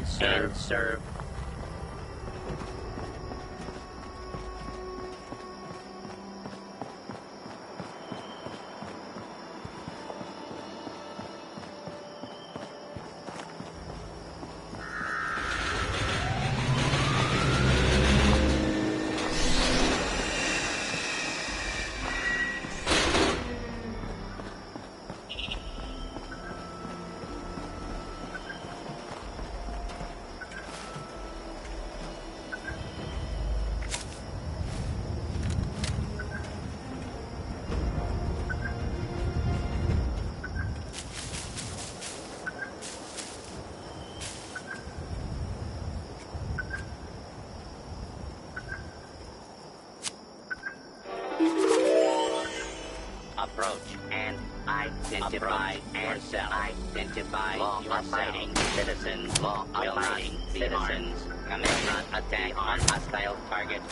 serve. Approach and identify yourself. Identify law-abiding citizens. Law-abiding citizens. Commit not attack on hostile target.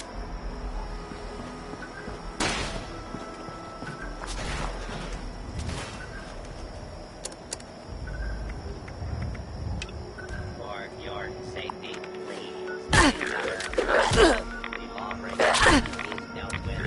For your safety, please. The lawbreaker is dealt with.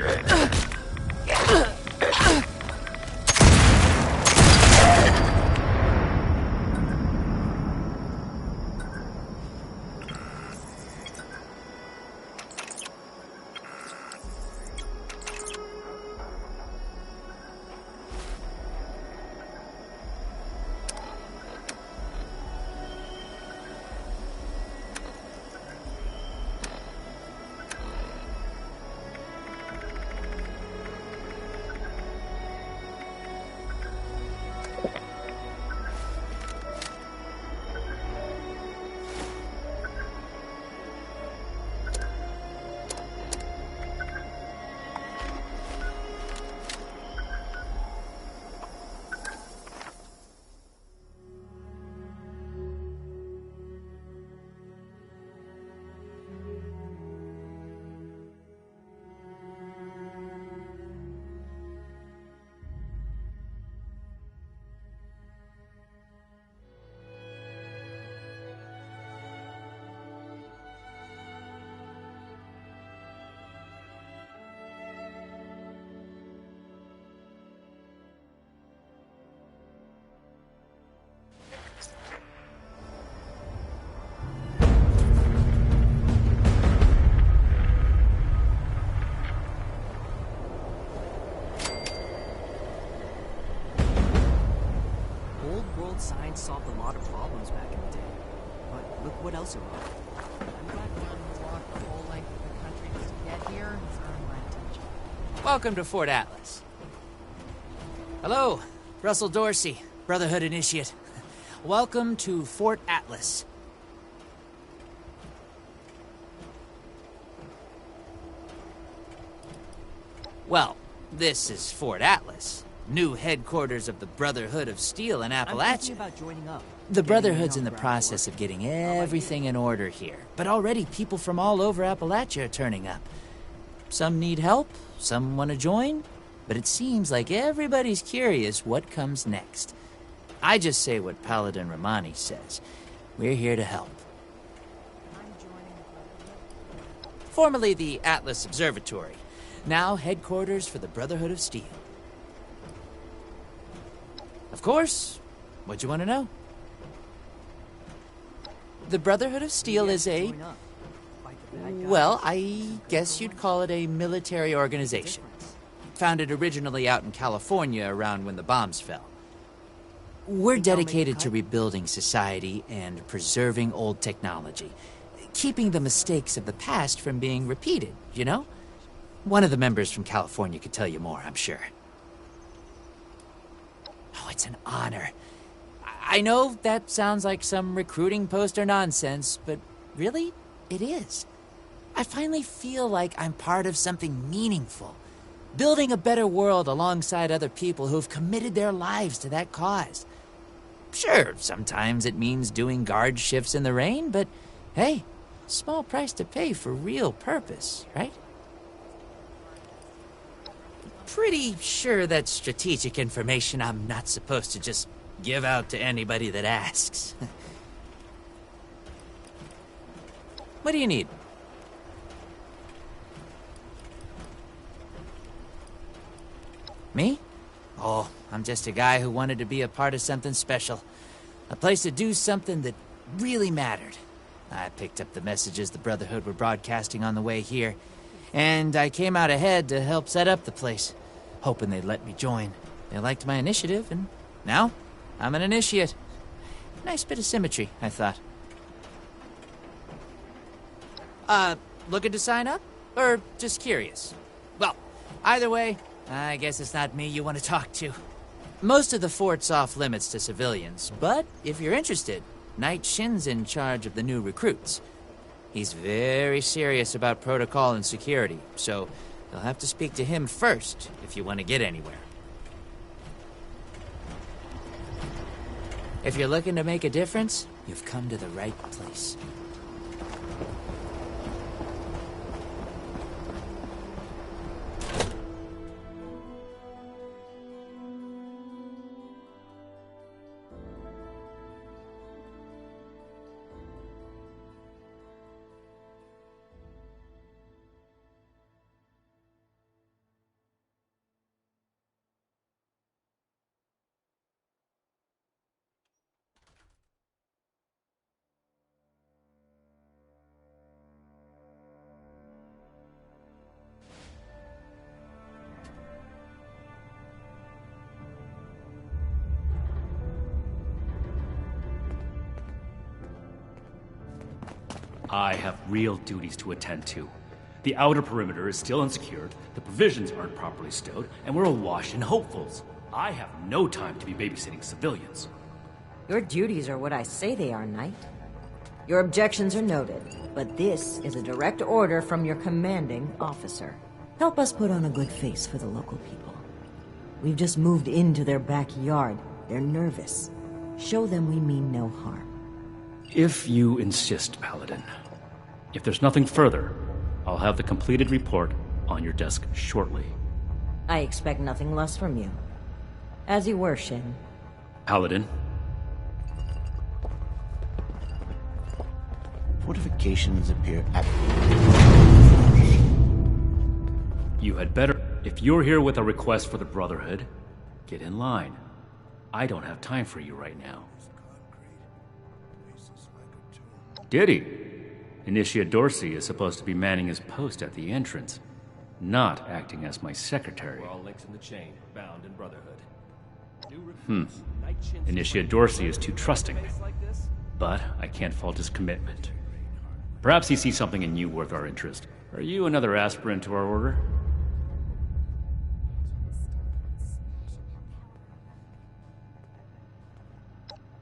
Science solved a lot of problems back in the day. But look what else arrived. I'm glad we didn't walk the whole length of the country just to get here. It's earned my attention. Welcome to Fort Atlas. Hello, Russell Dorsey, Brotherhood Initiate. Welcome to Fort Atlas. Well, this is Fort Atlas. New headquarters of the Brotherhood of Steel in Appalachia. I'm thinking about joining up. The Brotherhood's in the process of getting everything in order here. But already people from all over Appalachia are turning up. Some need help, some want to join, but it seems like everybody's curious what comes next. I just say what Paladin Romani says. We're here to help. I'm joining the Brotherhood. Formerly the Atlas Observatory, now headquarters for the Brotherhood of Steel. Of course. What'd you want to know? The Brotherhood of Steel is a... well, I guess you'd call it a military organization. Founded originally out in California around when the bombs fell. We're dedicated to rebuilding society and preserving old technology. Keeping the mistakes of the past from being repeated, you know? One of the members from California could tell you more, I'm sure. Oh, it's an honor. I know that sounds like some recruiting poster nonsense, but really, it is. I finally feel like I'm part of something meaningful. Building a better world alongside other people who've committed their lives to that cause. Sure, sometimes it means doing guard shifts in the rain, but hey, small price to pay for real purpose, right? Pretty sure that's strategic information I'm not supposed to just give out to anybody that asks. What do you need? Me? Oh, I'm just a guy who wanted to be a part of something special. A place to do something that really mattered. I picked up the messages the Brotherhood were broadcasting on the way here, and I came out ahead to help set up the place, hoping they'd let me join. They liked my initiative, and now I'm an initiate. Nice bit of symmetry, I thought. Looking to sign up? Or just curious? Well, either way, I guess it's not me you want to talk to. Most of the fort's off limits to civilians, but if you're interested, Knight Shin's in charge of the new recruits. He's very serious about protocol and security, so you'll have to speak to him first if you want to get anywhere. If you're looking to make a difference, you've come to the right place. I have real duties to attend to. The outer perimeter is still unsecured, the provisions aren't properly stowed, and we're awash in hopefuls. I have no time to be babysitting civilians. Your duties are what I say they are, Knight. Your objections are noted, but this is a direct order from your commanding officer. Help us put on a good face for the local people. We've just moved into their backyard. They're nervous. Show them we mean no harm. If you insist, Paladin. If there's nothing further, I'll have the completed report on your desk shortly. I expect nothing less from you. As you were, Shin. Paladin. Fortifications appear at... You had better... If you're here with a request for the Brotherhood, get in line. I don't have time for you right now. Did he? Initiate Dorsey is supposed to be manning his post at the entrance, not acting as my secretary. We're all links in the chain, bound in Brotherhood. Initiate Dorsey is too trusting, but I can't fault his commitment. Perhaps he sees something in you worth our interest. Are you another aspirant to our order?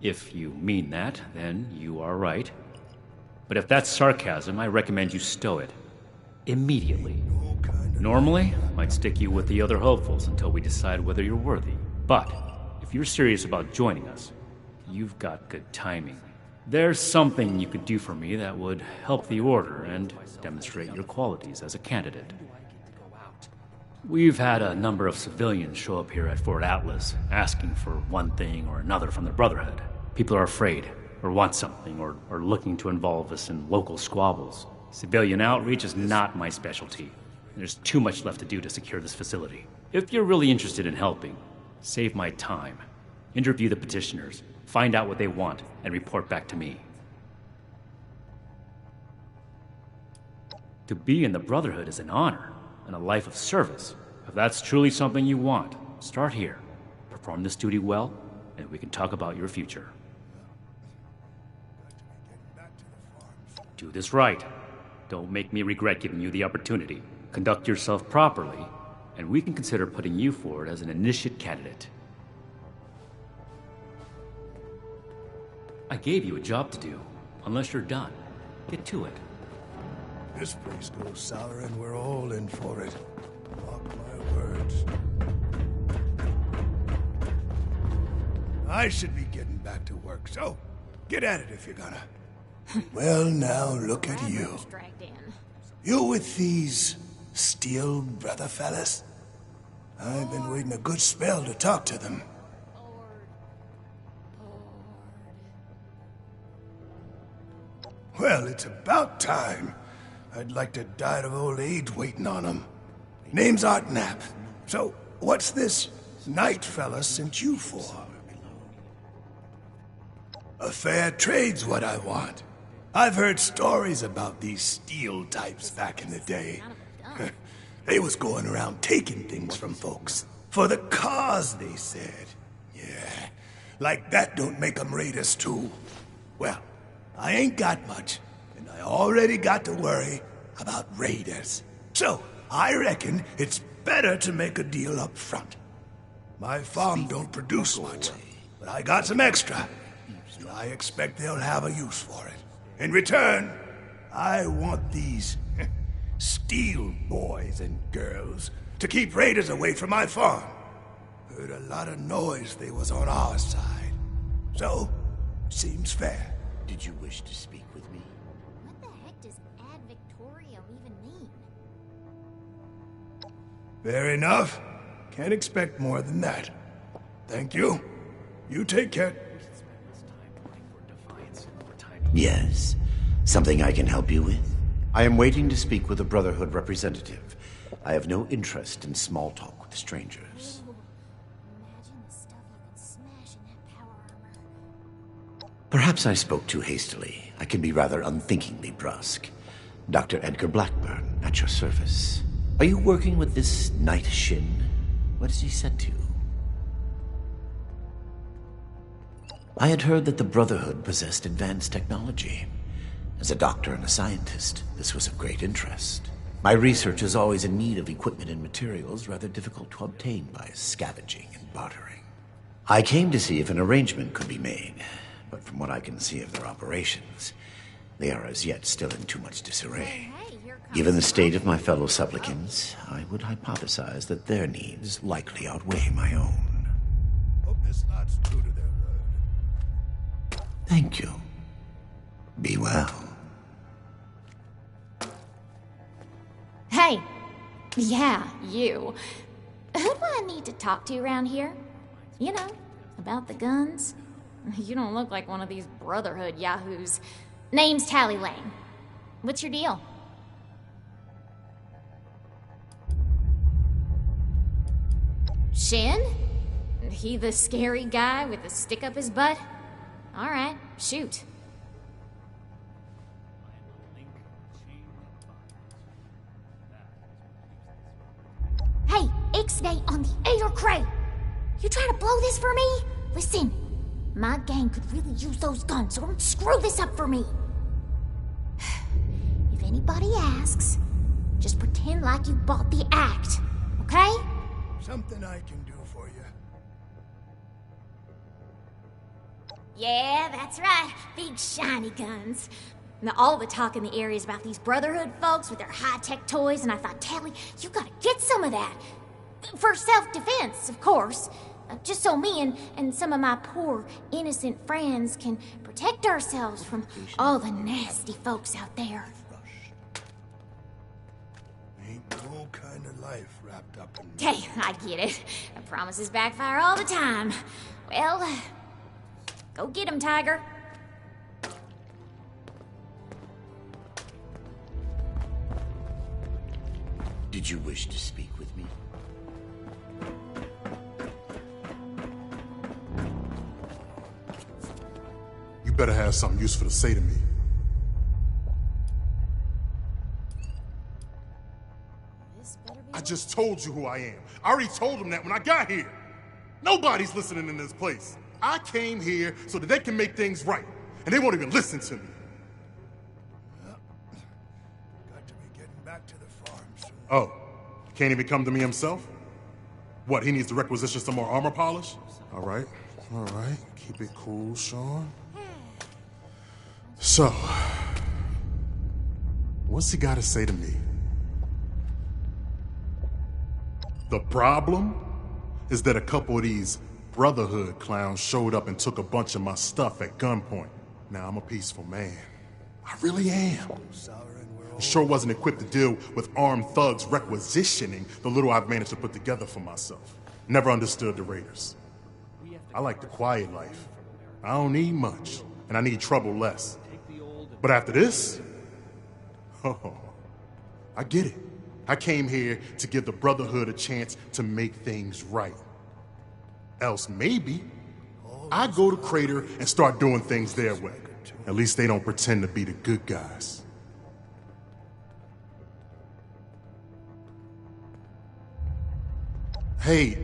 If you mean that, then you are right. But if that's sarcasm, I recommend you stow it. Immediately. Normally, I'd stick you with the other hopefuls until we decide whether you're worthy. But, if you're serious about joining us, you've got good timing. There's something you could do for me that would help the Order and demonstrate your qualities as a candidate. We've had a number of civilians show up here at Fort Atlas, asking for one thing or another from the Brotherhood. People are afraid, or want something, or are looking to involve us in local squabbles. Civilian outreach is not my specialty. There's too much left to do to secure this facility. If you're really interested in helping, save my time. Interview the petitioners, find out what they want, and report back to me. To be in the Brotherhood is an honor, and a life of service. If that's truly something you want, start here. Perform this duty well, and we can talk about your future. Do this right. Don't make me regret giving you the opportunity. Conduct yourself properly, and we can consider putting you forward as an initiate candidate. I gave you a job to do. Unless you're done, get to it. This place goes sour and we're all in for it. Mark my words. I should be getting back to work, so get at it if you're gonna. Well, now look at you. You with these steel brother fellas? I've been waiting a good spell to talk to them. Well, it's about time. I'd like to die of old age waiting on him. Name's Art Knapp. So, what's this knight fella sent you for? A fair trade's what I want. I've heard stories about these steel types back in the day. They was going around taking things from folks. For the cause, they said. Yeah, like that don't make 'em raiders too. Well, I ain't got much, and I already got to worry about raiders. So, I reckon it's better to make a deal up front. My farm don't produce much, but I got some extra, and I expect they'll have a use for it. In return, I want these steel boys and girls to keep raiders away from my farm. Heard a lot of noise they was on our side. So, seems fair. Did you wish to speak with me? What the heck does ad Victorium even mean? Fair enough. Can't expect more than that. Thank you. You take care. Yes. Something I can help you with? I am waiting to speak with a Brotherhood representative. I have no interest in small talk with strangers. Imagine the stuff you can smash in that power armor. Perhaps I spoke too hastily. I can be rather unthinkingly brusque. Dr. Edgar Blackburn, at your service. Are you working with this Knight Shin? What has he said to you? I had heard that the Brotherhood possessed advanced technology. As a doctor and a scientist, this was of great interest. My research is always in need of equipment and materials rather difficult to obtain by scavenging and bartering. I came to see if an arrangement could be made, but from what I can see of their operations, they are as yet still in too much disarray. Given the state of my fellow supplicants, I would hypothesize that their needs likely outweigh my own. Hope this lot's true to their word. Thank you. Be well. Hey! Yeah, you. Who do I need to talk to around here? You know, about the guns? You don't look like one of these Brotherhood yahoos. Name's Tally Lane. What's your deal? Shin? He the scary guy with the stick up his butt? Alright, shoot. Hey, Ixnay on the Ader Cray! You trying to blow this for me? Listen, my gang could really use those guns, so don't screw this up for me. If anybody asks, just pretend like you bought the act, okay? Something I can do for you. Yeah, that's right. Big shiny guns. Now, all the talk in the area is about these Brotherhood folks with their high-tech toys, and I thought, Tally, you gotta get some of that. For self-defense, of course. Just so me and some of my poor, innocent friends can protect ourselves from all the nasty folks out there. Ain't no kind of life wrapped up in... Hey, I get it. Promises backfire all the time. Well, go get 'em, Tiger. Did you wish to speak with me? You better have something useful to say to me. I just told you who I am. I already told them that when I got here. Nobody's listening in this place. I came here so that they can make things right, and they won't even listen to me. Got to be getting back to the farm soon. Oh, can't even come to me himself? What, he needs to requisition some more armor polish? All right. Keep it cool, Sean. So, what's he got to say to me? The problem is that a couple of these Brotherhood clowns showed up and took a bunch of my stuff at gunpoint. Now I'm a peaceful man. I really am. I sure wasn't equipped to deal with armed thugs requisitioning the little I've managed to put together for myself. Never understood the Raiders. I like the quiet life. I don't need much, and I need trouble less. But after this, oh, I get it. I came here to give the Brotherhood a chance to make things right. Else maybe I go to Crater and start doing things their way. At least they don't pretend to be the good guys. Hey,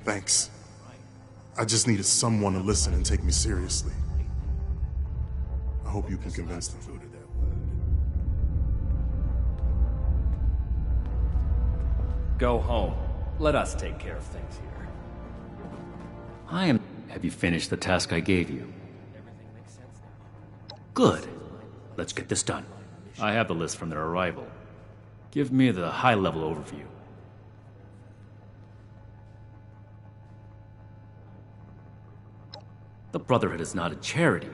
thanks. I just needed someone to listen and take me seriously. I hope you can convince them. Go home. Let us take care of things here. Have you finished the task I gave you? Good. Let's get this done. I have the list from their arrival. Give me the high-level overview. The Brotherhood is not a charity,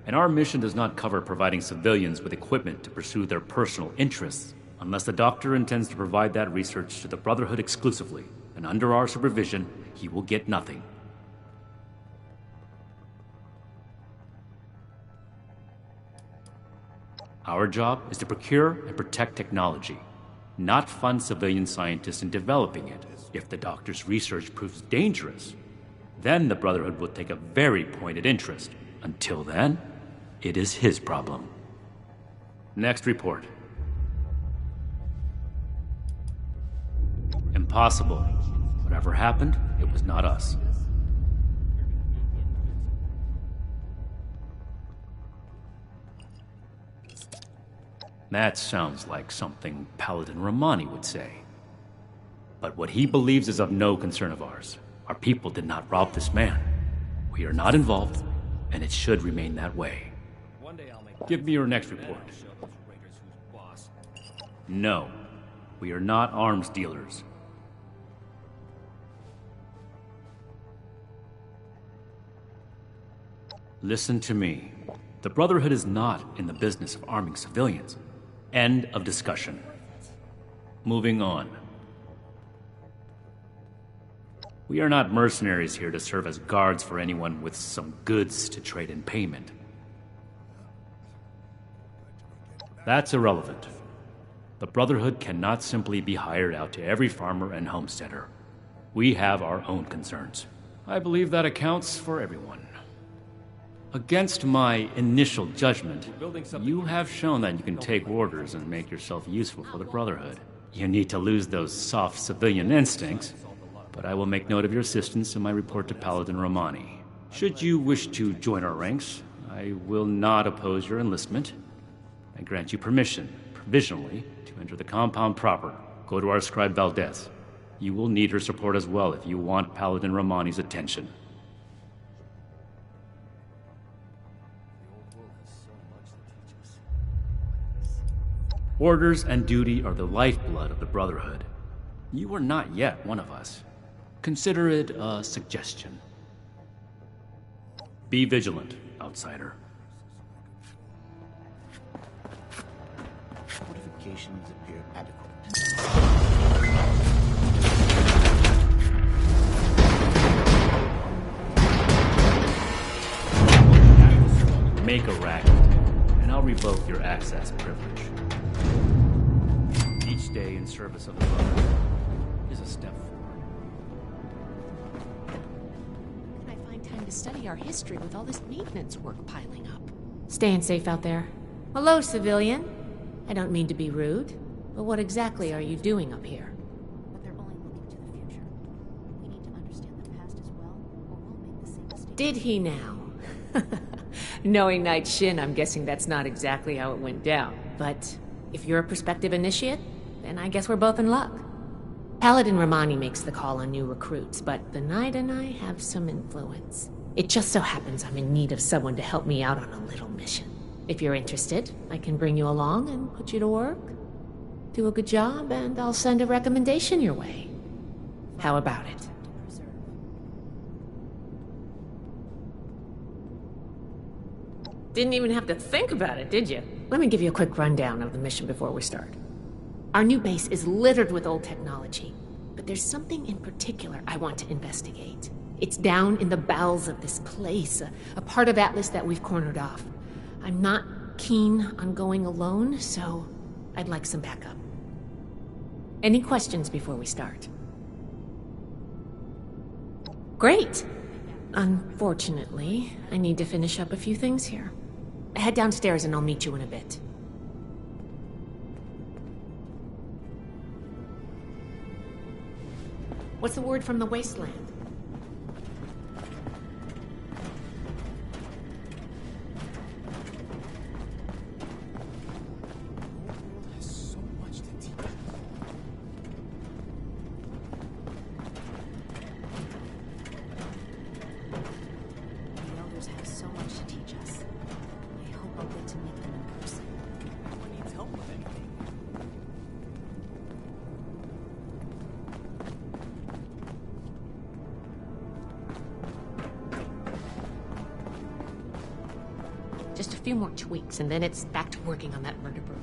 and our mission does not cover providing civilians with equipment to pursue their personal interests, unless the doctor intends to provide that research to the Brotherhood exclusively, and under our supervision, he will get nothing. Our job is to procure and protect technology, not fund civilian scientists in developing it. If the doctor's research proves dangerous, then the Brotherhood will take a very pointed interest. Until then, it is his problem. Next report. Impossible. Whatever happened, it was not us. That sounds like something Paladin Romani would say. But what he believes is of no concern of ours. Our people did not rob this man. We are not involved, and it should remain that way. Give me your next report. No, we are not arms dealers. Listen to me. The Brotherhood is not in the business of arming civilians. End of discussion. Moving on. We are not mercenaries here to serve as guards for anyone with some goods to trade in payment. That's irrelevant. The Brotherhood cannot simply be hired out to every farmer and homesteader. We have our own concerns. I believe that accounts for everyone. Against my initial judgment, you have shown that you can take orders and make yourself useful for the Brotherhood. You need to lose those soft civilian instincts, but I will make note of your assistance in my report to Paladin Romani. Should you wish to join our ranks, I will not oppose your enlistment. I grant you permission, provisionally, to enter the compound proper. Go to our scribe Valdez. You will need her support as well if you want Paladin Romani's attention. Orders and duty are the lifeblood of the Brotherhood. You are not yet one of us. Consider it a suggestion. Be vigilant, outsider. Fortifications appear adequate. Make a racket, and I'll revoke your access privilege. Each day in service of the Brotherhood is a step forward. Can I find time to study our history with all this maintenance work piling up? Staying safe out there. Hello, civilian. I don't mean to be rude, but what exactly are you doing up here? But they're only looking to the future. We need to understand the past as well, or we'll make the same mistake. Did he now? Knowing Knight Shin, I'm guessing that's not exactly how it went down. But if you're a prospective initiate, then I guess we're both in luck. Paladin Romani makes the call on new recruits, but the Knight and I have some influence. It just so happens I'm in need of someone to help me out on a little mission. If you're interested, I can bring you along and put you to work. Do a good job, and I'll send a recommendation your way. How about it? Didn't even have to think about it, did you? Let me give you a quick rundown of the mission before we start. Our new base is littered with old technology, but there's something in particular I want to investigate. It's down in the bowels of this place, a part of Atlas that we've cornered off. I'm not keen on going alone, so I'd like some backup. Any questions before we start? Great! Unfortunately, I need to finish up a few things here. Head downstairs and I'll meet you in a bit. What's the word from the wasteland? Just a few more tweaks, and then it's back to working on that murder bird.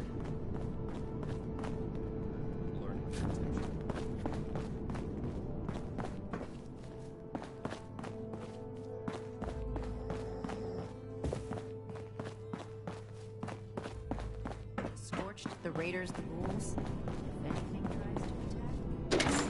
Scorched, the raiders, the ghouls. If anything tries to attack.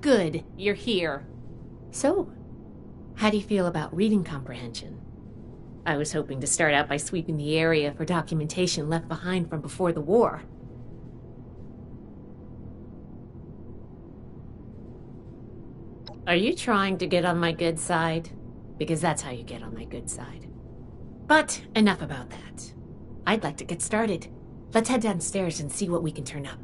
Good, you're here. So, how do you feel about reading comprehension? I was hoping to start out by sweeping the area for documentation left behind from before the war. Are you trying to get on my good side? Because that's how you get on my good side. But enough about that. I'd like to get started. Let's head downstairs and see what we can turn up.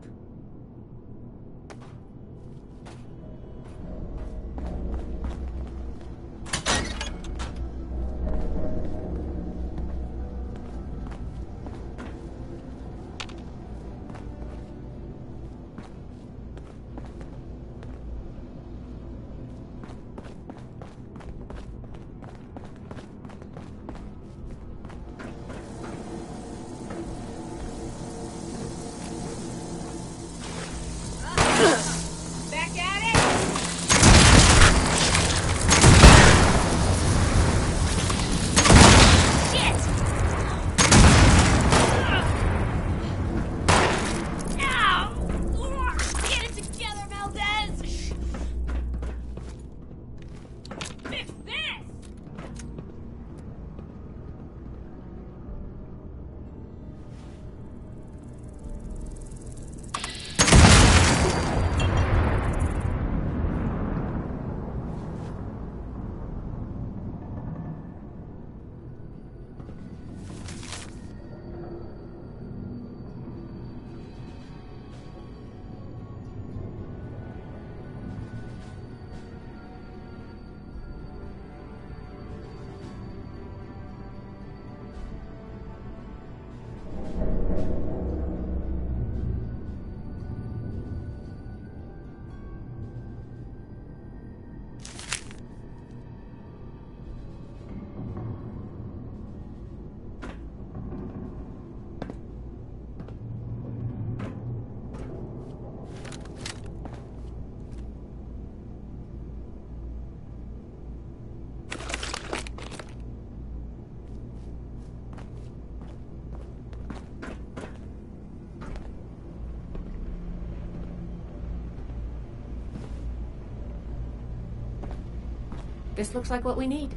This looks like what we need.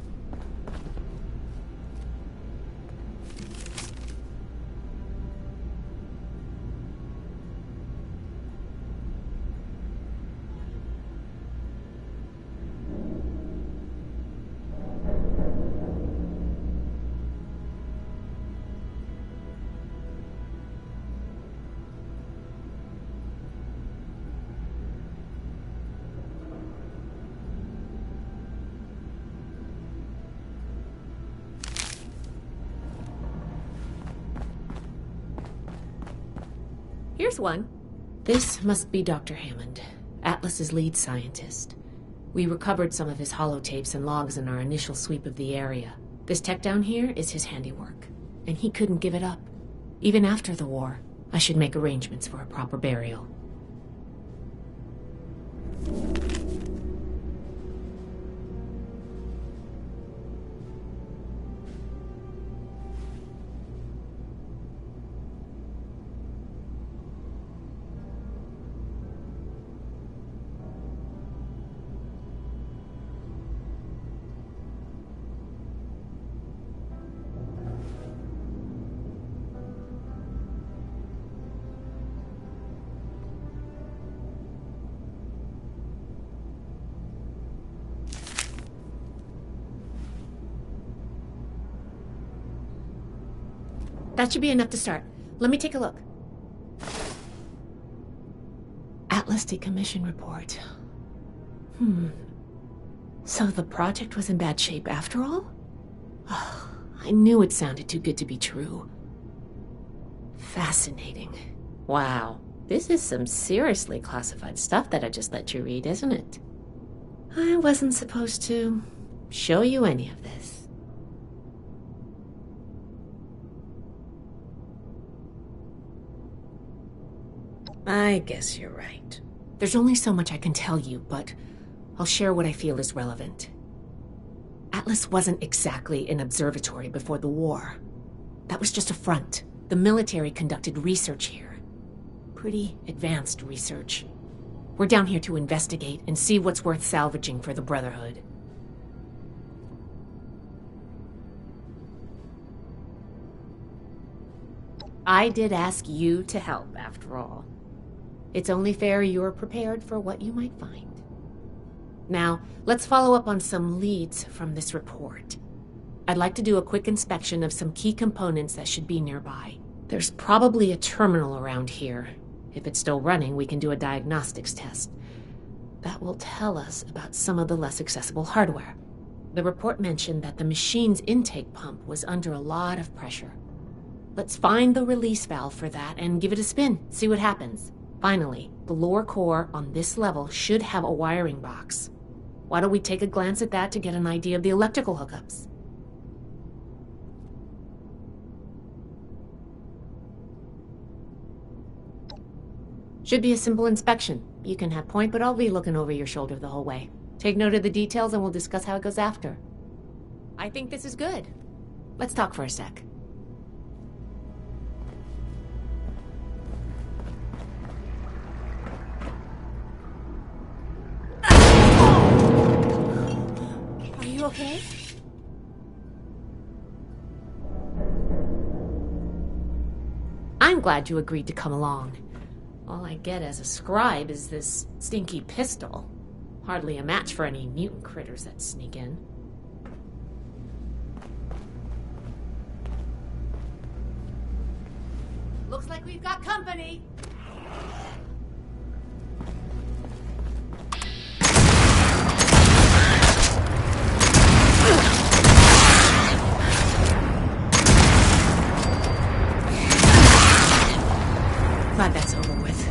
Here's one. This must be Dr. Hammond, Atlas's lead scientist. We recovered some of his holotapes and logs in our initial sweep of the area. This tech down here is his handiwork, and he couldn't give it up. Even after the war, I should make arrangements for a proper burial. That should be enough to start. Let me take a look. Atlas decommission report. So the project was in bad shape after all? Oh, I knew it sounded too good to be true. Fascinating. Wow. This is some seriously classified stuff that I just let you read, isn't it? I wasn't supposed to show you any of this. I guess you're right. There's only so much I can tell you, but I'll share what I feel is relevant. Atlas wasn't exactly an observatory before the war. That was just a front. The military conducted research here. Pretty advanced research. We're down here to investigate and see what's worth salvaging for the Brotherhood. I did ask you to help, after all. It's only fair you're prepared for what you might find. Now, let's follow up on some leads from this report. I'd like to do a quick inspection of some key components that should be nearby. There's probably a terminal around here. If it's still running, we can do a diagnostics test. That will tell us about some of the less accessible hardware. The report mentioned that the machine's intake pump was under a lot of pressure. Let's find the release valve for that and give it a spin, see what happens. Finally, the lower core on this level should have a wiring box. Why don't we take a glance at that to get an idea of the electrical hookups? Should be a simple inspection. You can have point, but I'll be looking over your shoulder the whole way. Take note of the details and we'll discuss how it goes after. I think this is good. Let's talk for a sec. Are you okay? I'm glad you agreed to come along. All I get as a scribe is this stinky pistol. Hardly a match for any mutant critters that sneak in. Looks like we've got company. Glad that's over with.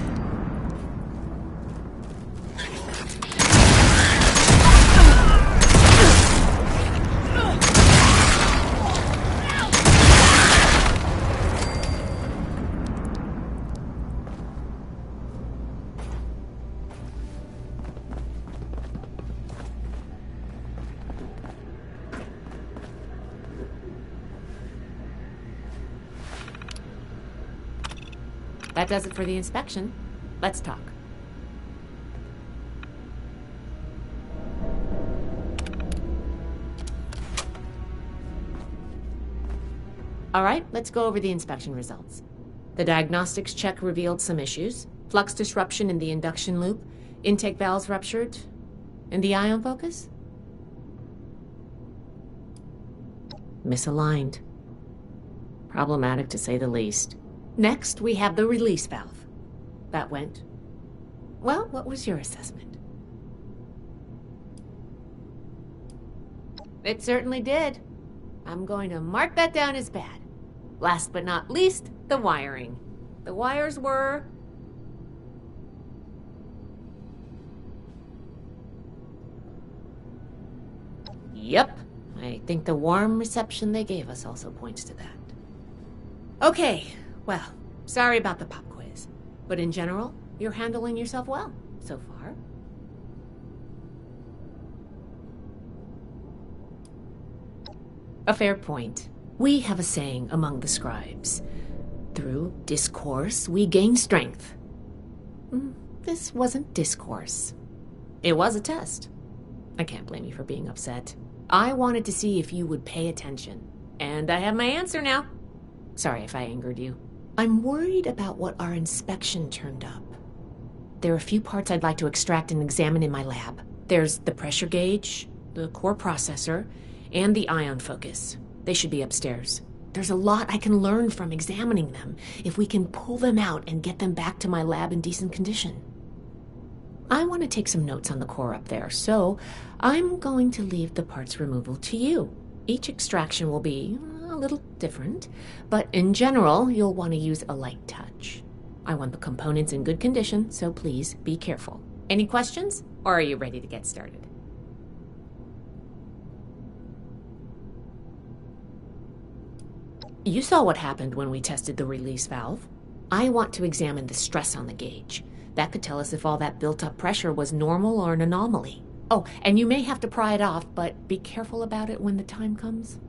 That does it for the inspection. Let's talk. All right, let's go over the inspection results. The diagnostics check revealed some issues. Flux disruption in the induction loop, intake valves ruptured, and the ion focus? Misaligned. Problematic to say the least. Next, we have the release valve. That went... Well, what was your assessment? It certainly did. I'm going to mark that down as bad. Last but not least, the wiring. The wires were... Yep. I think the warm reception they gave us also points to that. Okay, well, sorry about the pop quiz. But in general, you're handling yourself well so far. A fair point. We have a saying among the scribes. Through discourse, we gain strength. This wasn't discourse. It was a test. I can't blame you for being upset. I wanted to see if you would pay attention. And I have my answer now. Sorry if I angered you. I'm worried about what our inspection turned up. There are a few parts I'd like to extract and examine in my lab. There's the pressure gauge, the core processor, and the ion focus. They should be upstairs. There's a lot I can learn from examining them if we can pull them out and get them back to my lab in decent condition. I want to take some notes on the core up there, so I'm going to leave the parts removal to you. Each extraction will be a little different, but in general, you'll want to use a light touch. I want the components in good condition, so please be careful. Any questions, or are you ready to get started? You saw what happened when we tested the release valve. I want to examine the stress on the gauge. That could tell us if all that built-up pressure was normal or an anomaly. Oh, and you may have to pry it off, but be careful about it when the time comes.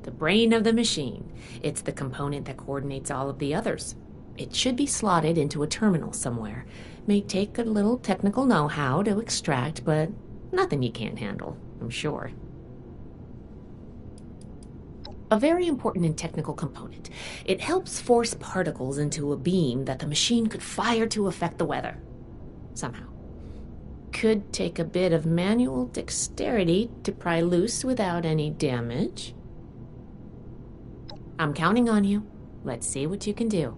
The brain of the machine. It's the component that coordinates all of the others. It should be slotted into a terminal somewhere. May take a little technical know-how to extract, but nothing you can't handle, I'm sure. A very important and technical component. It helps force particles into a beam that the machine could fire to affect the weather. Somehow. Could take a bit of manual dexterity to pry loose without any damage. I'm counting on you. Let's see what you can do.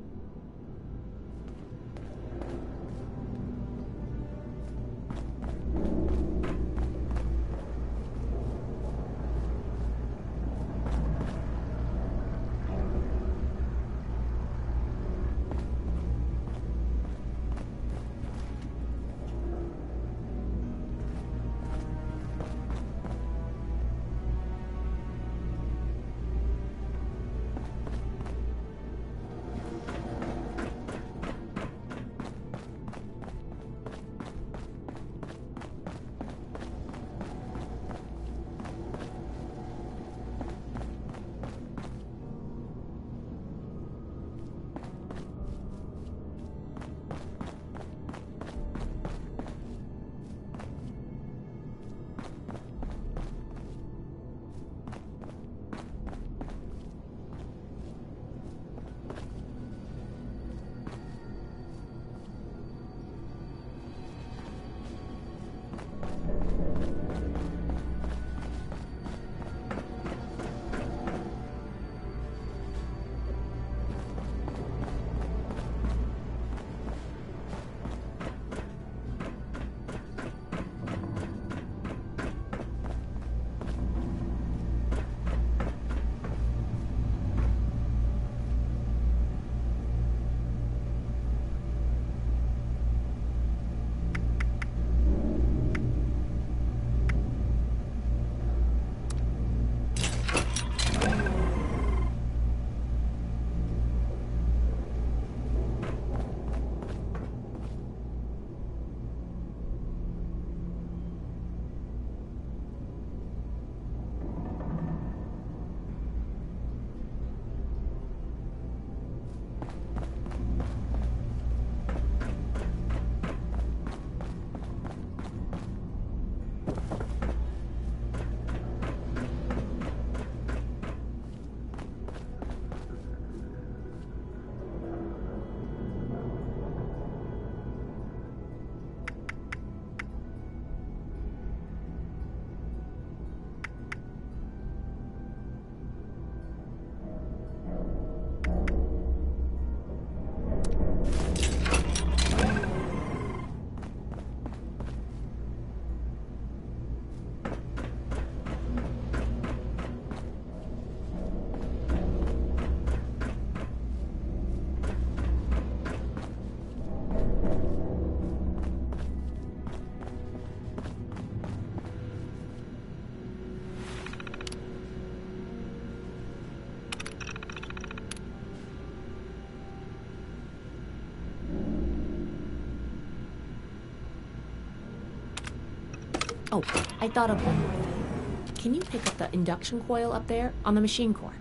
Oh, I thought of one more thing. Can you pick up the induction coil up there on the machine core?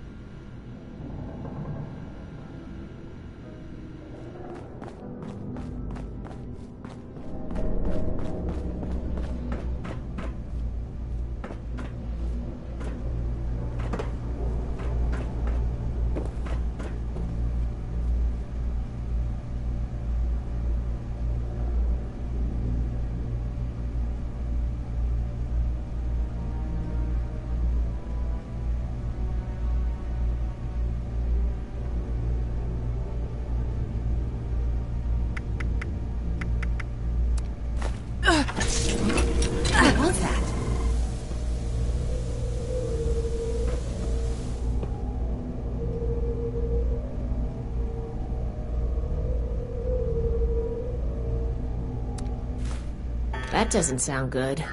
What was that? That doesn't sound good.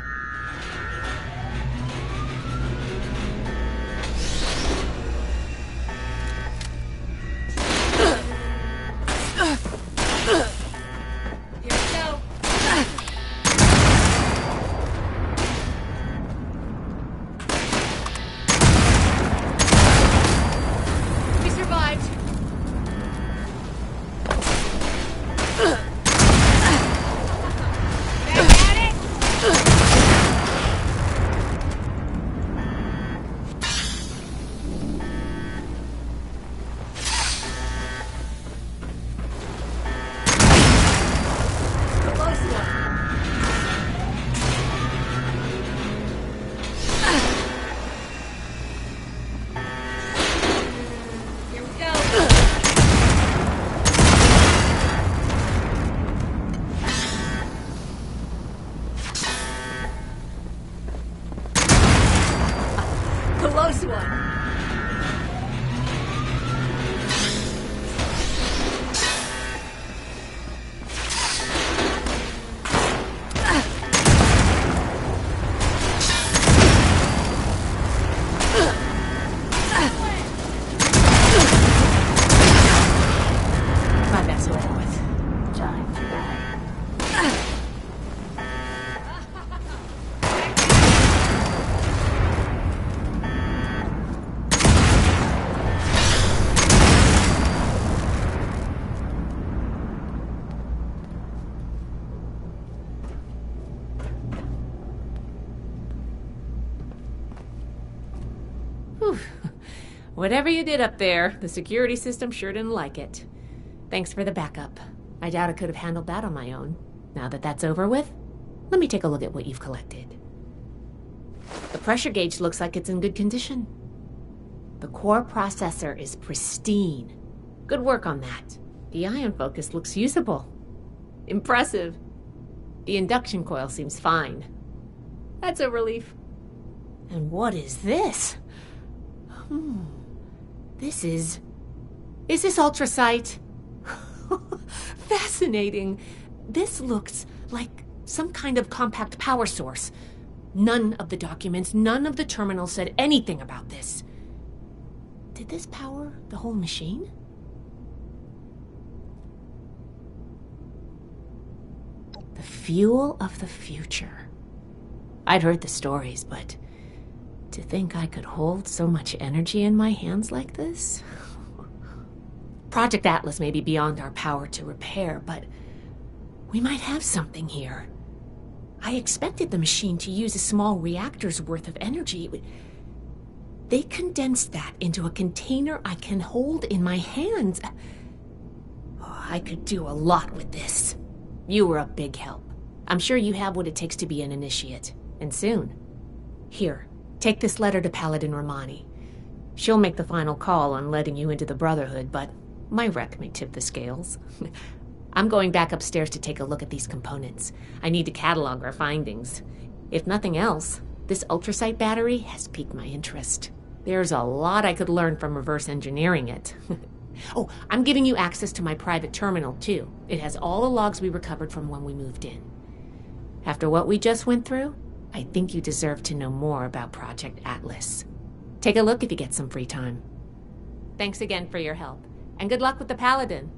Close one. Glad that's over with. Time to die. Whew. Whatever you did up there, the security system sure didn't like it. Thanks for the backup. I doubt I could have handled that on my own. Now that that's over with, let me take a look at what you've collected. The pressure gauge looks like it's in good condition. The core processor is pristine. Good work on that. The ion focus looks usable. Impressive. The induction coil seems fine. That's a relief. And what is this? This is... Is this ultrasight? Fascinating. This looks like some kind of compact power source. None of the documents, none of the terminals said anything about this. Did this power the whole machine? The fuel of the future. I'd heard the stories, but to think I could hold so much energy in my hands like this? Project Atlas may be beyond our power to repair, but we might have something here. I expected the machine to use a small reactor's worth of energy. They condensed that into a container I can hold in my hands. Oh, I could do a lot with this. You were a big help. I'm sure you have what it takes to be an initiate, and soon. Here, take this letter to Paladin Romani. She'll make the final call on letting you into the Brotherhood, but my wreck may tip the scales. I'm going back upstairs to take a look at these components. I need to catalog our findings. If nothing else, this ultrasight battery has piqued my interest. There's a lot I could learn from reverse engineering it. Oh, I'm giving you access to my private terminal, too. It has all the logs we recovered from when we moved in. After what we just went through, I think you deserve to know more about Project Atlas. Take a look if you get some free time. Thanks again for your help, and good luck with the Paladin.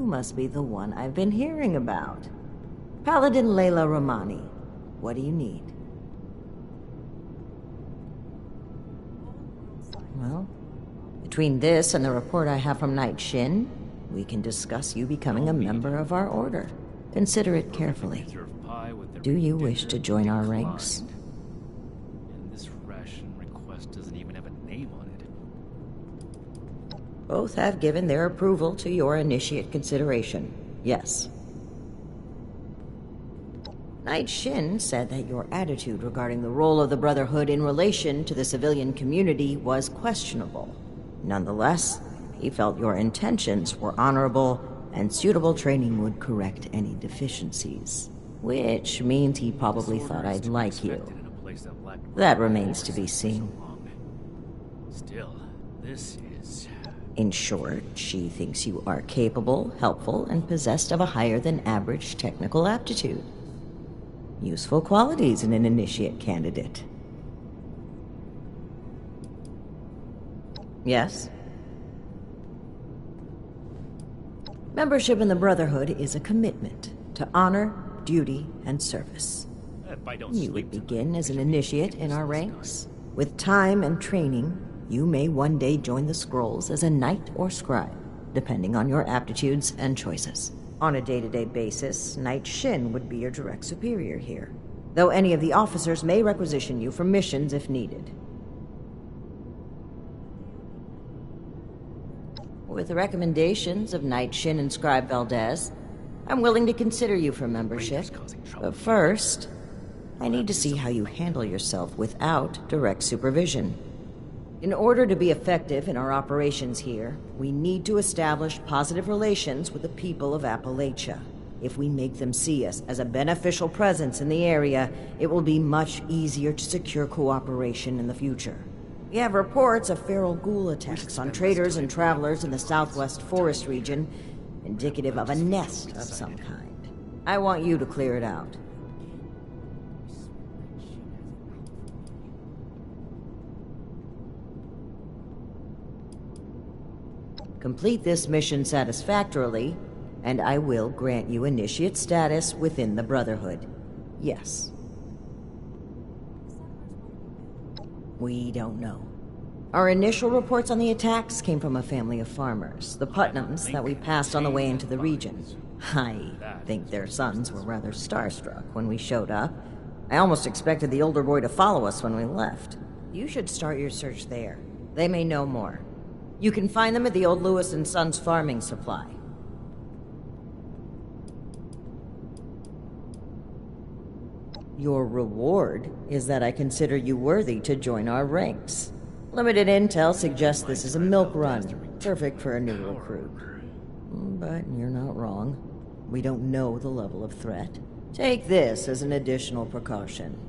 must be the one I've been hearing about. Paladin Layla Romani. What do you need? Well, between this and the report I have from Knight Shin, we can discuss you becoming a member of our order. Consider it carefully. Do you wish to join our ranks? And this ration request doesn't even have a name on it. Both have given their approval to your initiate consideration. Yes. Knight Shin said that your attitude regarding the role of the Brotherhood in relation to the civilian community was questionable. Nonetheless, he felt your intentions were honorable and suitable training would correct any deficiencies. Which means he probably thought I'd like you. That remains to be seen. Still, this is... In short, she thinks you are capable, helpful, and possessed of a higher-than-average technical aptitude. Useful qualities in an initiate candidate. Yes? Membership in the Brotherhood is a commitment to honor, duty, and service. You would begin as an initiate in our ranks. With time and training, you may one day join the scrolls as a knight or scribe, depending on your aptitudes and choices. On a day-to-day basis, Knight Shin would be your direct superior here, though any of the officers may requisition you for missions if needed. With the recommendations of Knight Shin and Scribe Valdez, I'm willing to consider you for membership. But first, I need to see how you handle yourself without direct supervision. In order to be effective in our operations here, we need to establish positive relations with the people of Appalachia. If we make them see us as a beneficial presence in the area, it will be much easier to secure cooperation in the future. We have reports of feral ghoul attacks on traders and travelers in the southwest forest region, indicative of a nest of some kind. I want you to clear it out. Complete this mission satisfactorily, and I will grant you initiate status within the Brotherhood. Yes. We don't know. Our initial reports on the attacks came from a family of farmers, the Putnams, that we passed on the way into the region. I think their sons were rather starstruck when we showed up. I almost expected the older boy to follow us when we left. You should start your search there. They may know more. You can find them at the old Lewis and Sons farming supply. Your reward is that I consider you worthy to join our ranks. Limited intel suggests this is a milk run, perfect for a new recruit. But you're not wrong. We don't know the level of threat. Take this as an additional precaution.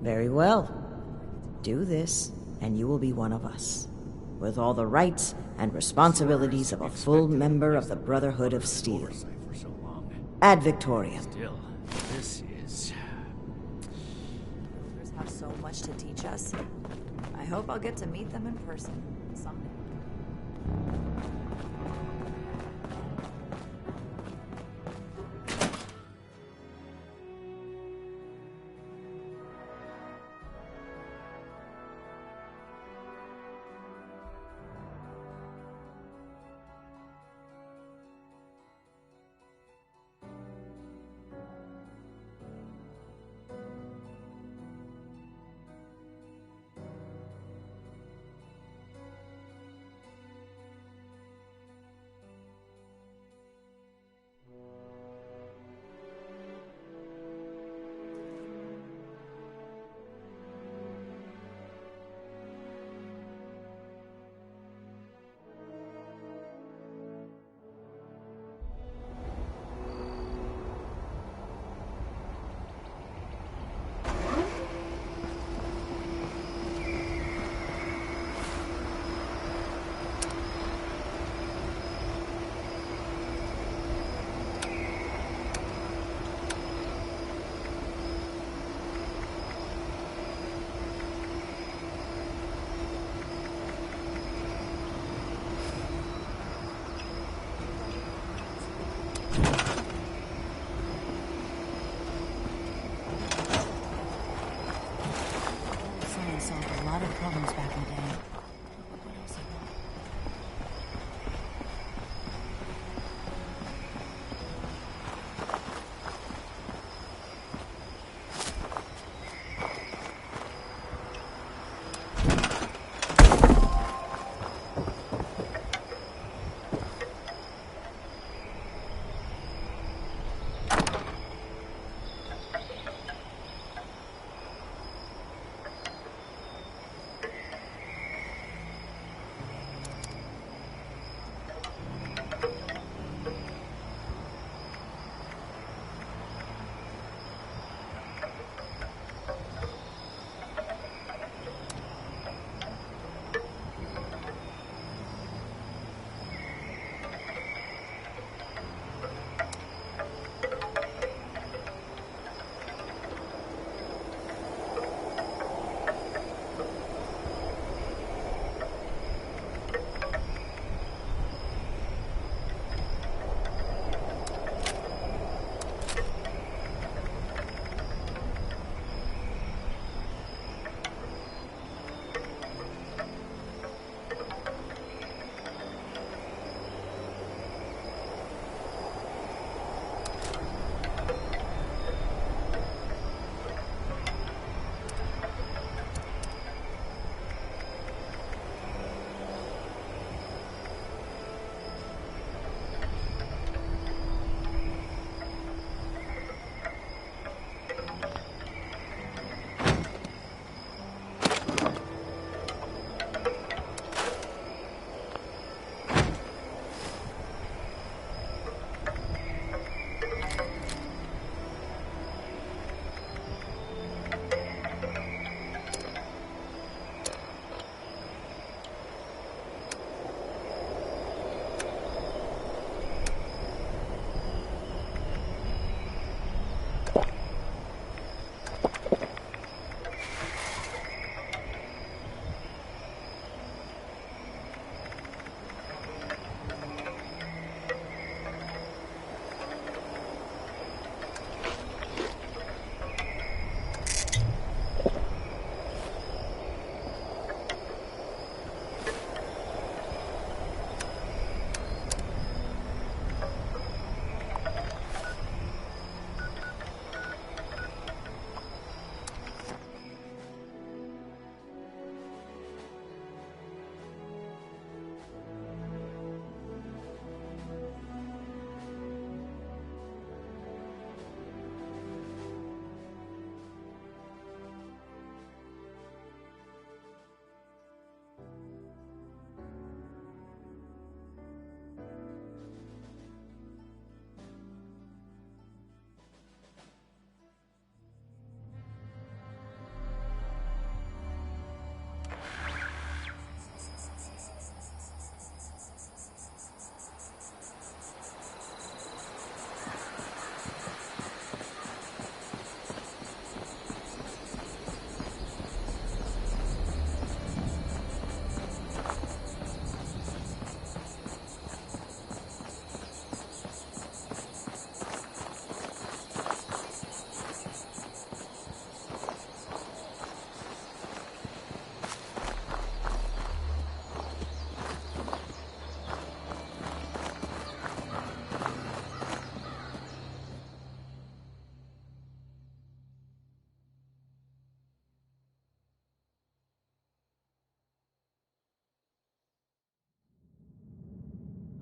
Very well. Do this, and you will be one of us, with all the rights and responsibilities of a full member of the Brotherhood of Steel. Ad Victoriam. Still, this is... Brothers have so much to teach us. I hope I'll get to meet them in person someday.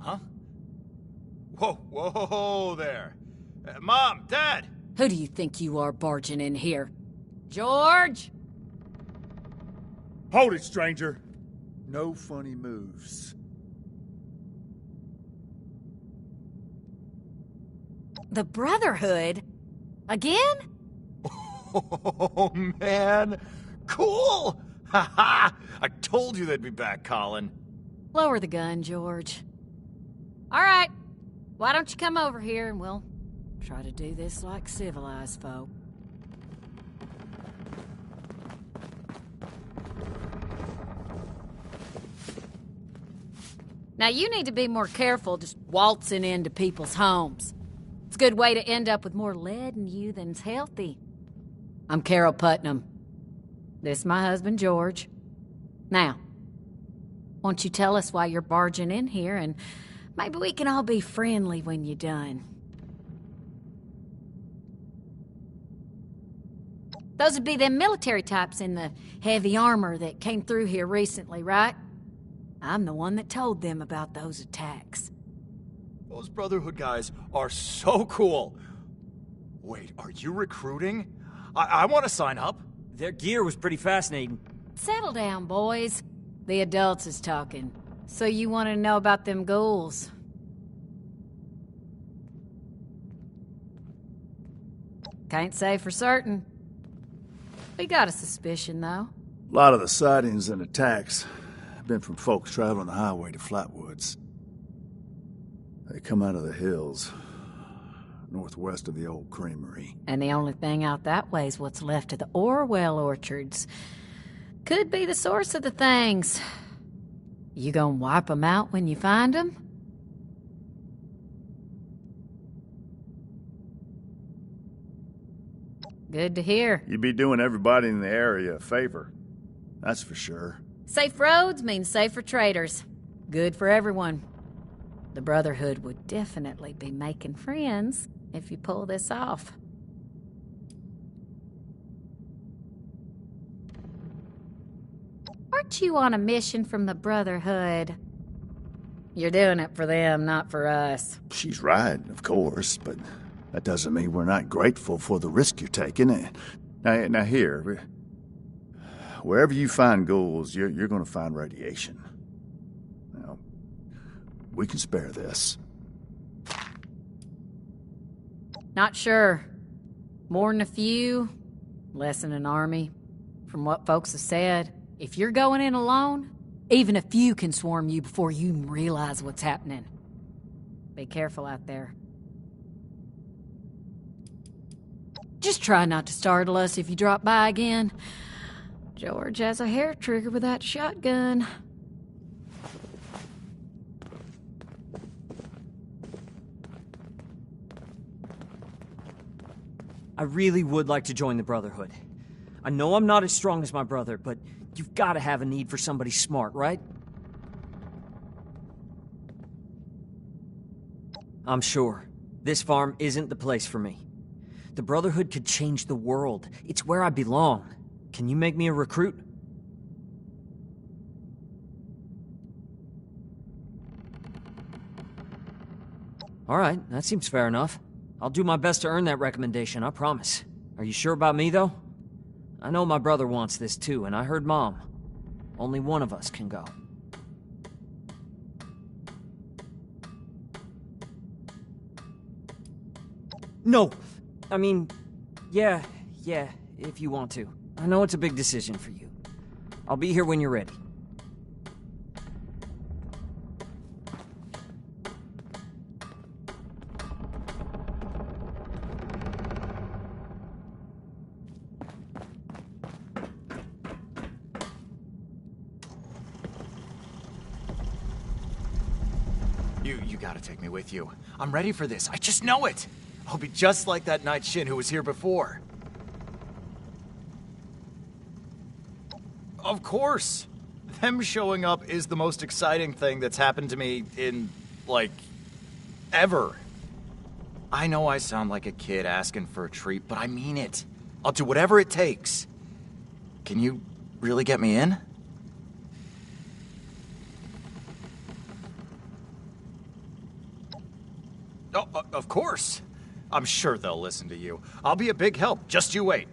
Huh? Whoa, whoa there. Mom, Dad! Who do you think you are barging in here? George? Hold it, stranger. No funny moves. The Brotherhood? Again? Oh, man. Cool! Ha ha! I told you they'd be back, Colin. Lower the gun, George. All right. Why don't you come over here and we'll try to do this like civilized folk. Now you need to be more careful just waltzing into people's homes. It's a good way to end up with more lead in you than's healthy. I'm Carol Putnam. This is my husband, George. Now, won't you tell us why you're barging in here, and maybe we can all be friendly when you're done. Those would be them military types in the heavy armor that came through here recently, right? I'm the one that told them about those attacks. Those Brotherhood guys are so cool. Wait, are you recruiting? I want to sign up. Their gear was pretty fascinating. Settle down, boys. The adults is talking. So you want to know about them ghouls? Can't say for certain. We got a suspicion, though. A lot of the sightings and attacks have been from folks traveling the highway to Flatwoods. They come out of the hills, northwest of the old creamery. And the only thing out that way is what's left of the Orwell orchards. Could be the source of the things. You gonna wipe them out when you find them? Good to hear. You'd be doing everybody in the area a favor. That's for sure. Safe roads mean safer traders. Good for everyone. The Brotherhood would definitely be making friends if you pull this off. Aren't you on a mission from the Brotherhood? You're doing it for them, not for us. She's right, of course, but that doesn't mean we're not grateful for the risk you're taking. Now here, wherever you find ghouls, you're going to find radiation. Now, we can spare this. Not sure. More than a few, less than an army. From what folks have said, if you're going in alone, even a few can swarm you before you even realize what's happening. Be careful out there. Just try not to startle us if you drop by again. George has a hair trigger with that shotgun. I really would like to join the Brotherhood. I know I'm not as strong as my brother, but you've got to have a need for somebody smart, right? I'm sure. This farm isn't the place for me. The Brotherhood could change the world. It's where I belong. Can you make me a recruit? All right, that seems fair enough. I'll do my best to earn that recommendation, I promise. Are you sure about me, though? I know my brother wants this too, and I heard Mom. Only one of us can go. No! I mean, yeah, if you want to. I know it's a big decision for you. I'll be here when you're ready. You gotta take me with you. I'm ready for this. I just know it. I'll be just like that Night Shin who was here before. Of course. Them showing up is the most exciting thing that's happened to me in, like, ever. I know I sound like a kid asking for a treat, but I mean it. I'll do whatever it takes. Can you really get me in? course. I'm sure they'll listen to you. I'll be a big help. Just you wait.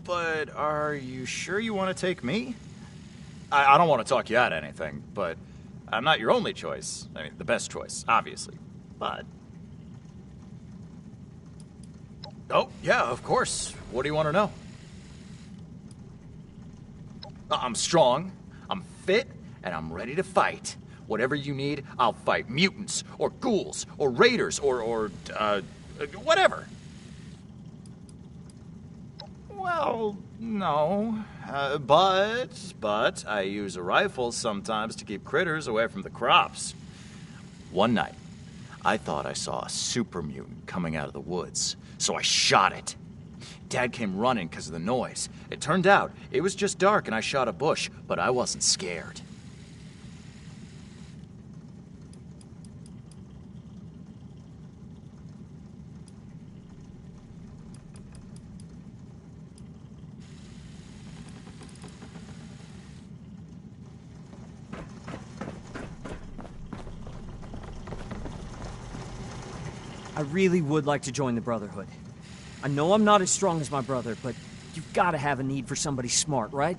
But are you sure you want to take me? I don't want to talk you out of anything, but I'm not your only choice. I mean, the best choice, obviously. But... Oh, yeah, of course. What do you want to know? I'm strong, I'm fit, and I'm ready to fight. Whatever you need, I'll fight. Mutants, or ghouls, or raiders, or whatever. Well, no. But I use a rifle sometimes to keep critters away from the crops. One night, I thought I saw a super mutant coming out of the woods, so I shot it. Dad came running because of the noise. It turned out it was just dark and I shot a bush, but I wasn't scared. I really would like to join the Brotherhood. I know I'm not as strong as my brother, but you've got to have a need for somebody smart, right?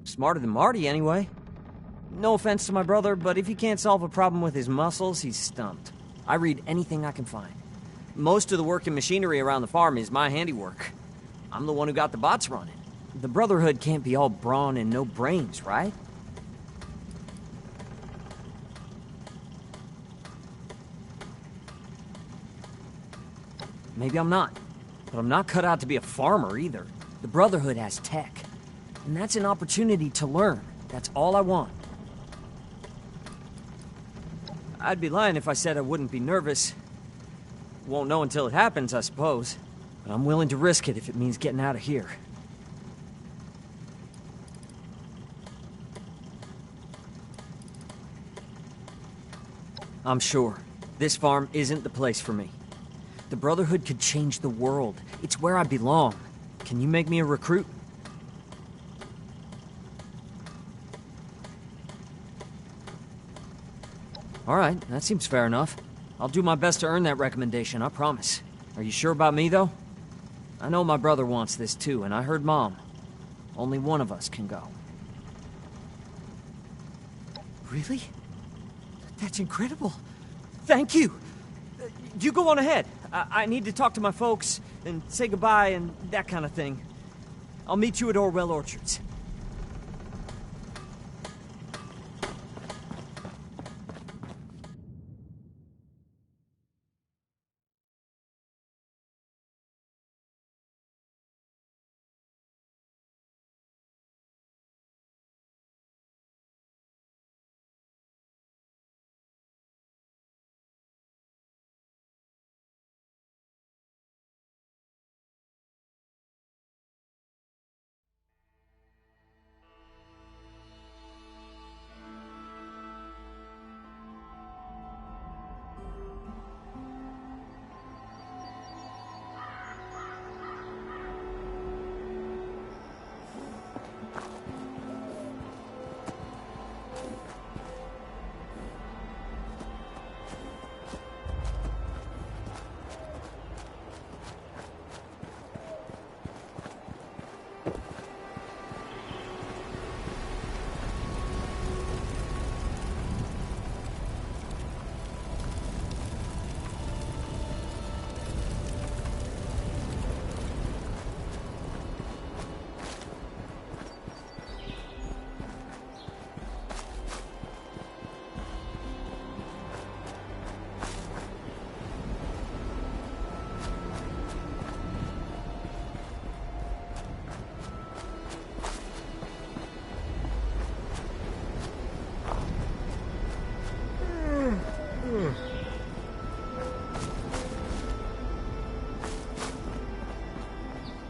Smarter than Marty, anyway. No offense to my brother, but if he can't solve a problem with his muscles, he's stumped. I read anything I can find. Most of the work and machinery around the farm is my handiwork. I'm the one who got the bots running. The Brotherhood can't be all brawn and no brains, right? Maybe I'm not, but I'm not cut out to be a farmer either. The Brotherhood has tech, and that's an opportunity to learn. That's all I want. I'd be lying if I said I wouldn't be nervous. Won't know until it happens, I suppose. But I'm willing to risk it if it means getting out of here. I'm sure this farm isn't the place for me. The Brotherhood could change the world. It's where I belong. Can you make me a recruit? All right, that seems fair enough. I'll do my best to earn that recommendation, I promise. Are you sure about me, though? I know my brother wants this too, and I heard Mom. Only one of us can go. Really? That's incredible. Thank you. You go on ahead. I need to talk to my folks and say goodbye and that kind of thing. I'll meet you at Orwell Orchards.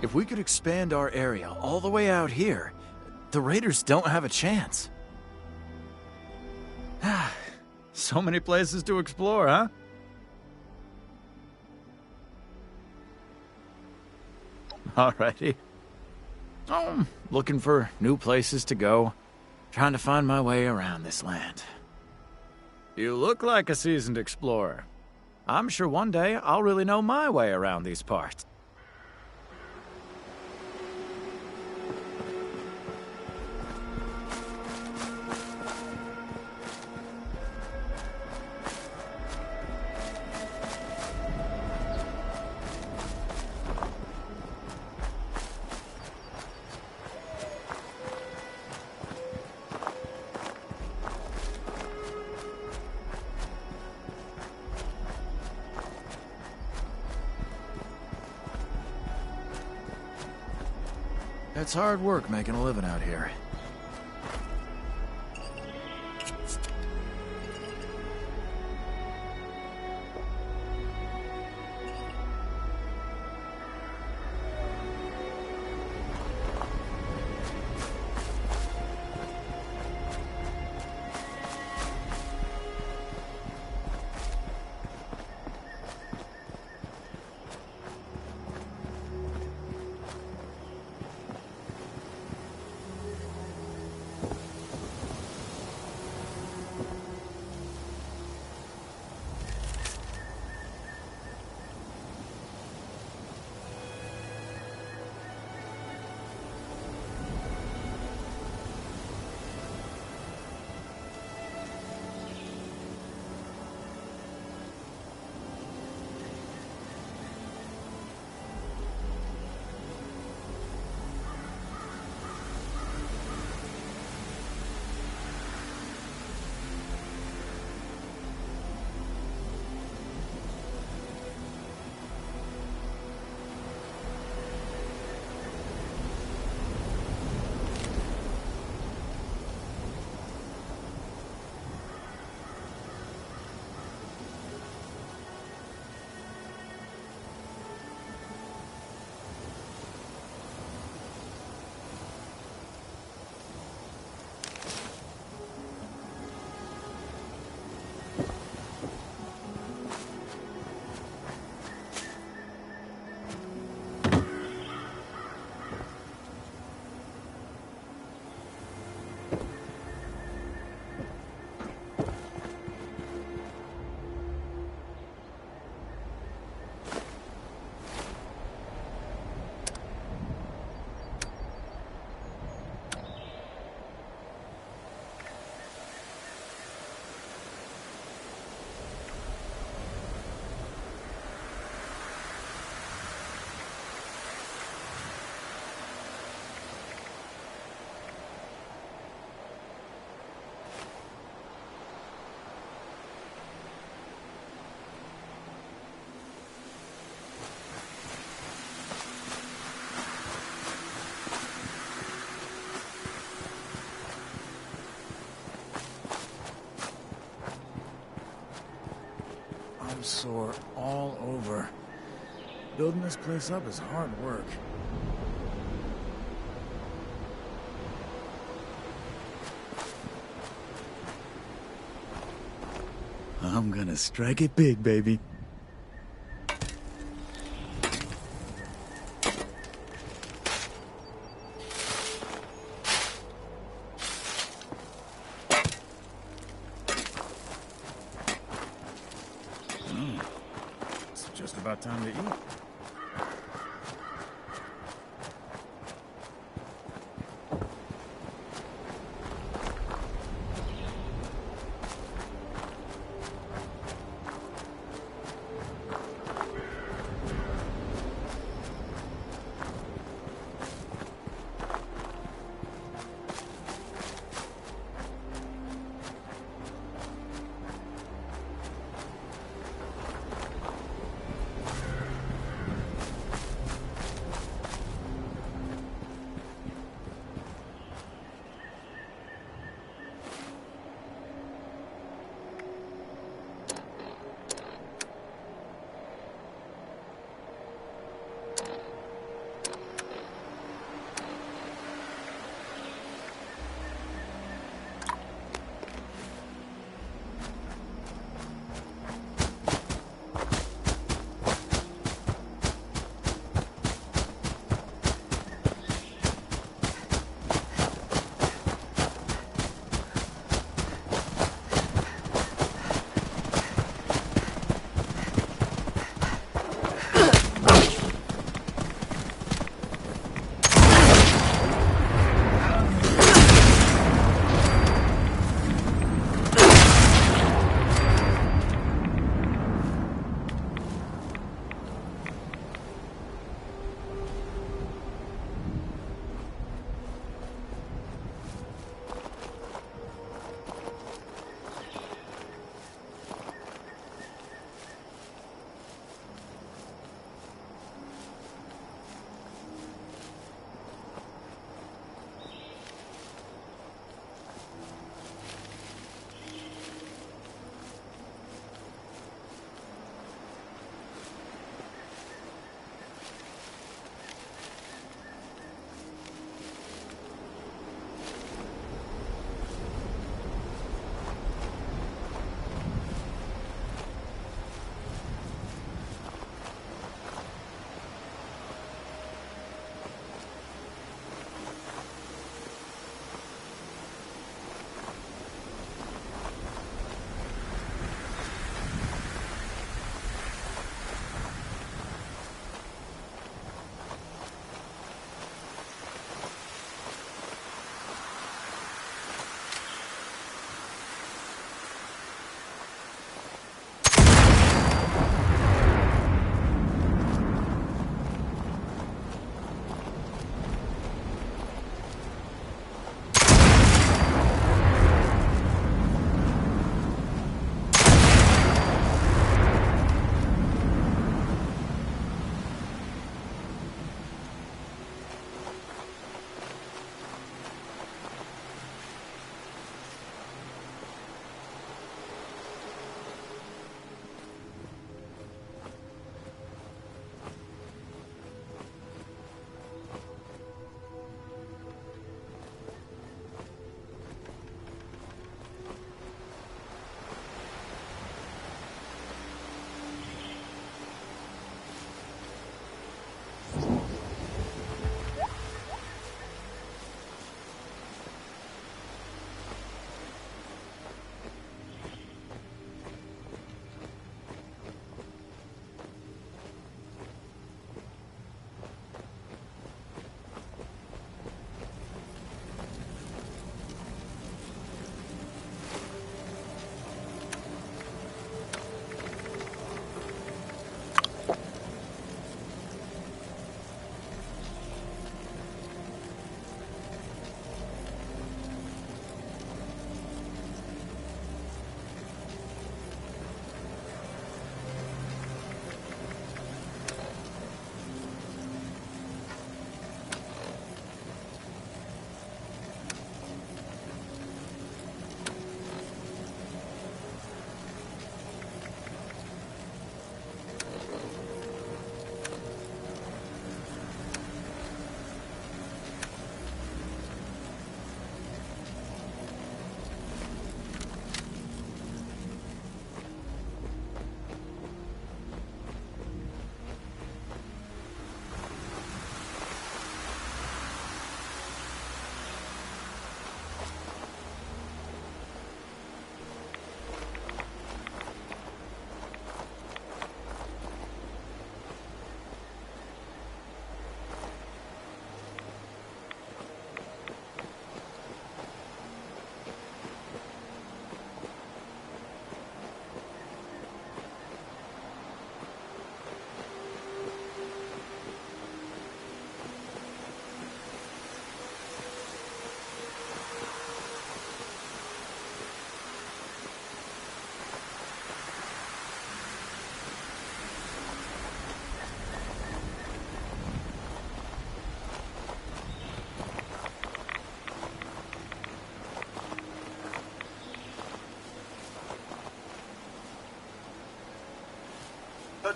If we could expand our area all the way out here, the Raiders don't have a chance. So many places to explore, huh? Alrighty. Oh, looking for new places to go. Trying to find my way around this land. You look like a seasoned explorer. I'm sure one day I'll really know my way around these parts. It's hard work making a living out here. I'm sore all over. Building this place up is hard work. I'm gonna strike it big, baby. It's just about time to eat.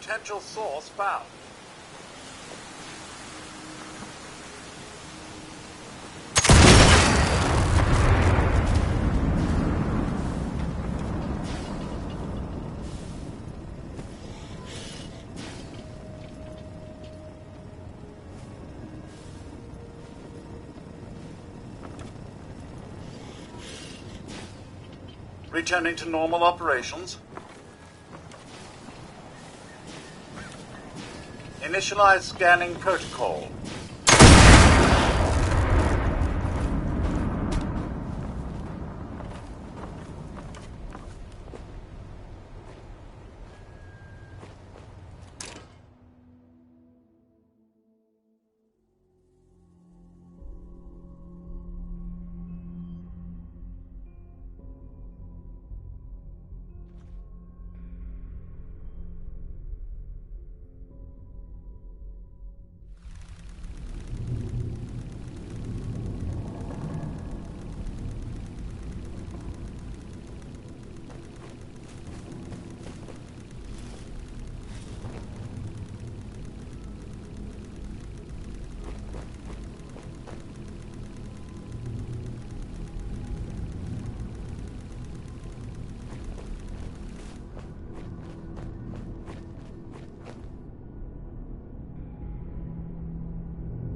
potential source found. Returning to normal operations. Initialize scanning protocol.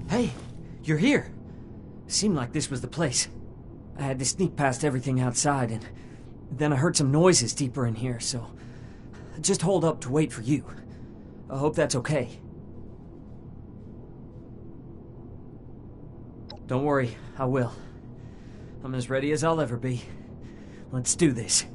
Hey, you're here. Seemed like this was the place. I had to sneak past everything outside, and then I heard some noises deeper in here, so I just hold up to wait for you. I hope that's okay. Don't worry, I will. I'm as ready as I'll ever be. Let's do this.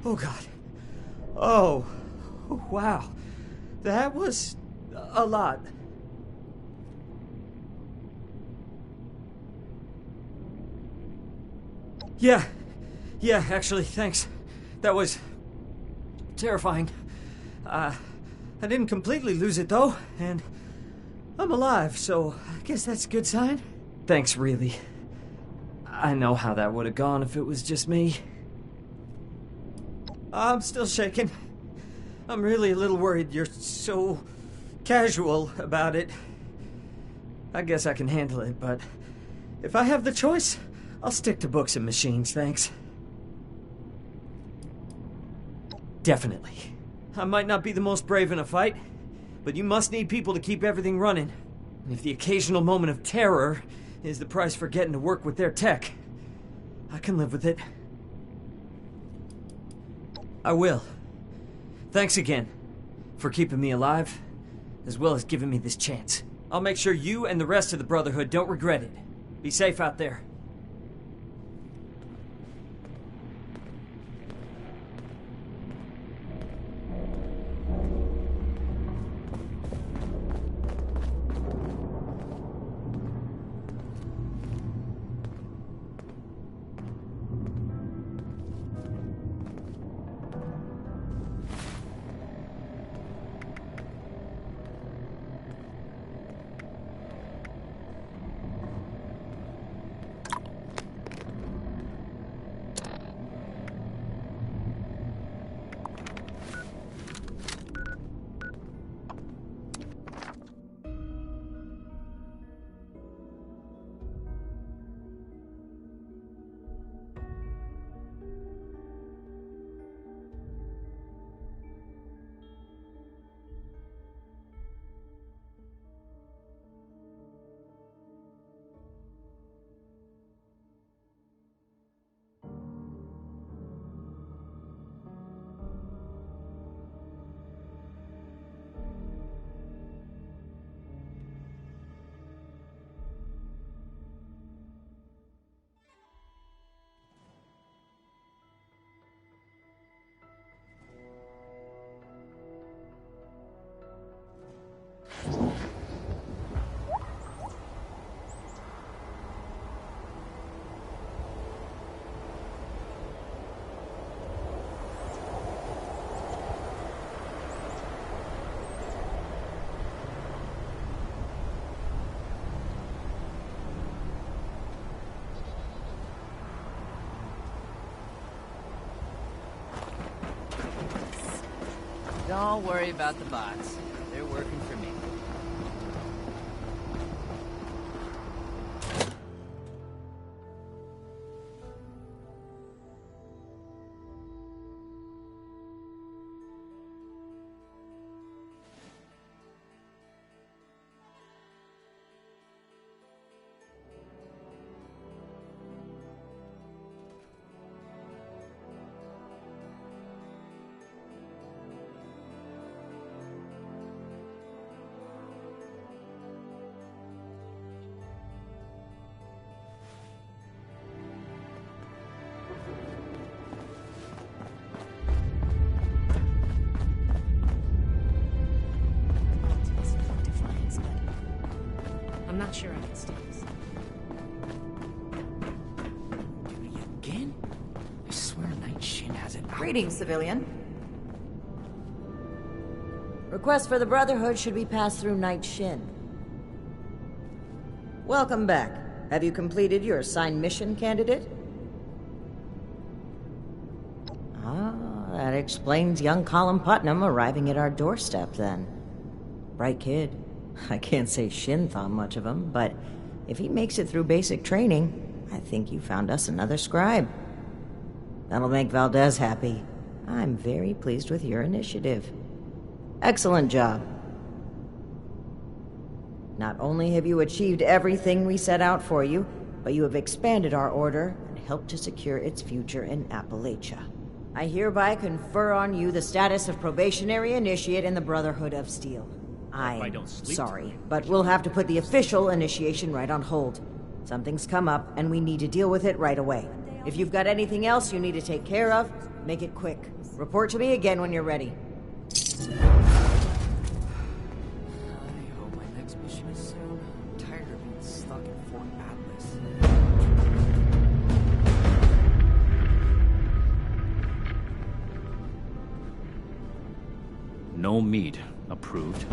Oh, God. Oh, wow. That was a lot. Yeah, actually, thanks. That was terrifying. I didn't completely lose it, though, and I'm alive, so I guess that's a good sign. Thanks, really. I know how that would have gone if it was just me. I'm still shaking. I'm really a little worried you're so casual about it. I guess I can handle it, but if I have the choice, I'll stick to books and machines, thanks. Definitely. I might not be the most brave in a fight, but you must need people to keep everything running. And if the occasional moment of terror is the price for getting to work with their tech. I can live with it. I will. Thanks again for keeping me alive, as well as giving me this chance. I'll make sure you and the rest of the Brotherhood don't regret it. Be safe out there. Don't worry about the bots. They're working for me. I'm not sure I can stand this. Duty again? I swear Night Shin has it out. Greetings, civilian. Request for the Brotherhood should be passed through Night Shin. Welcome back. Have you completed your assigned mission, candidate? Ah, that explains young Colin Putnam arriving at our doorstep then. Bright kid. I can't say Shin thought much of him, but if he makes it through basic training, I think you found us another scribe. That'll make Valdez happy. I'm very pleased with your initiative. Excellent job. Not only have you achieved everything we set out for you, but you have expanded our order and helped to secure its future in Appalachia. I hereby confer on you the status of probationary initiate in the Brotherhood of Steel. I'm sorry, but we'll have to put the official initiation right on hold. Something's come up, and we need to deal with it right away. If you've got anything else you need to take care of, make it quick. Report to me again when you're ready. I hope my next mission is soon. I'm tired of being stuck in Fort Atlas. No meat approved.